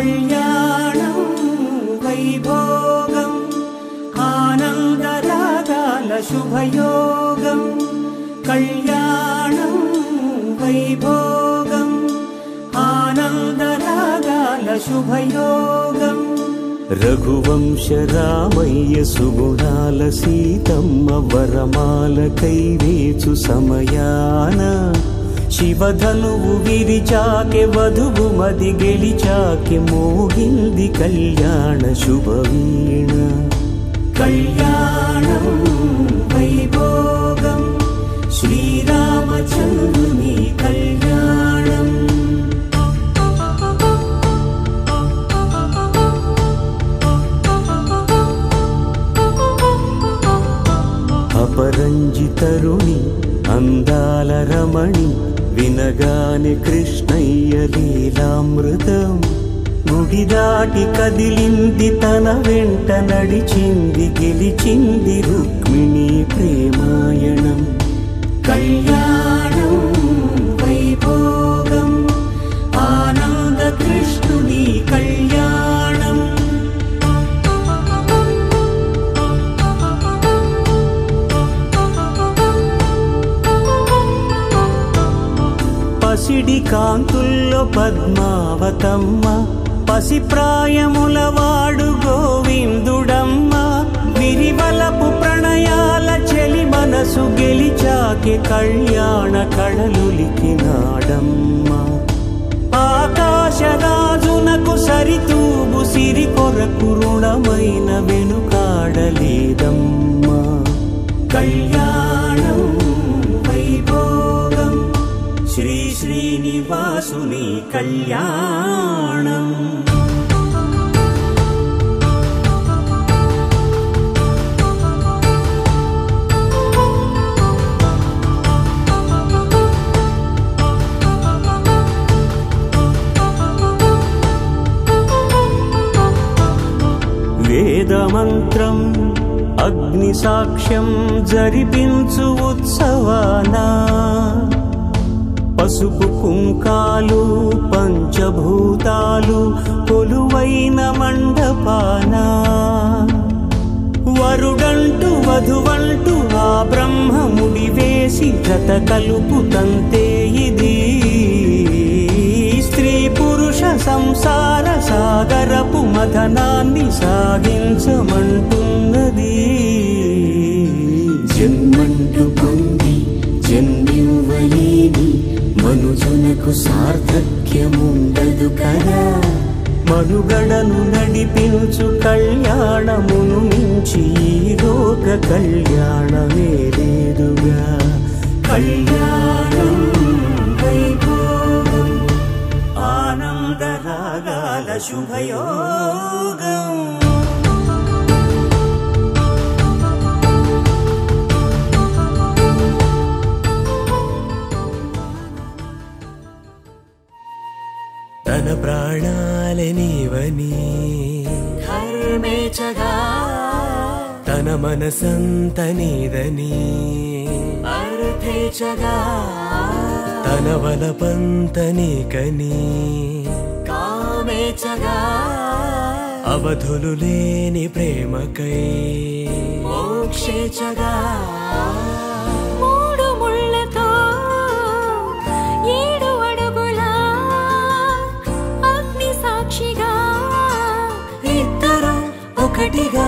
కళ్యాణం వైభోగం ఆనందరాగాల శుభయోగం కళ్యాణం వైభోగం ఆనందరాగాల శుభయోగం రఘువంశ రామయ్య సుగుణాల సీతమ్మ వరమాల కైవేచు సమయాన శివధనువు విరిచాకె వధువు మది గెలిచాకె మోగింది కళ్యాణ శుభవీణ కళ్యాణం వైభోగం శ్రీరామచంద్రుని కళ్యాణం అపరంజి తరుణి అందాల రమణి వినగానే కృష్ణయ్య లీలామృతం గుడి దాటి కదిలింది తన వెంట నడిచింది గెలిచింది రుక్మిణి ప్రేమాయణం కళ్యాణం వైభోగం ఆనంద కృష్ణుని కళ్యాణం పసిడి కాంతుల్లో పద్మావతమ్మ పసిప్రాయముల వాడు గోవిందుడమ్మ విరివలపు ప్రణయాల చెలి మనసు గెలిచాకె కళ్యాణ కళలులికినాడమ్మ ఆకాశరాజునకు సరితూబు సిరి కొరకు రుణమైన వెనుకాడలేదమ్మ కళ్యాణం వైభోగం శ్రీ శ్రీనివాసుని కళ్యాణం వేదమంత్రం అగ్ని సాక్ష్యం జరిపించు ఉత్సవానా పసుపు కుంకాలు పంచభూతాలు కొలువైన మండపాన వరుడంటూ వధువంటూ ఆ బ్రహ్మముడి వేసి జత కలుపుతంతే ఇది స్త్రీ పురుష సంసార సాగరపు మథనాన్ని సాగించమంటున్నది జన్మంటూ పొంది జన్మివ్వలేని మనుజునకు సార్థక్యముండదు కదా మనుగడను నడిపించు కళ్యాణమును మించి ఈ లోక కళ్యాణమే లేదుగా కళ్యాణం వైభోగం ఆనందరాగాల శుభయోగం తన ప్రాణాలనివని ధర్మేచగా తన మనసంత నీదని అర్థేచగా తన వలపంత నీకని కామేచగా అవధులు లేని ప్రేమకై మోక్షేచగా ఒకటిగా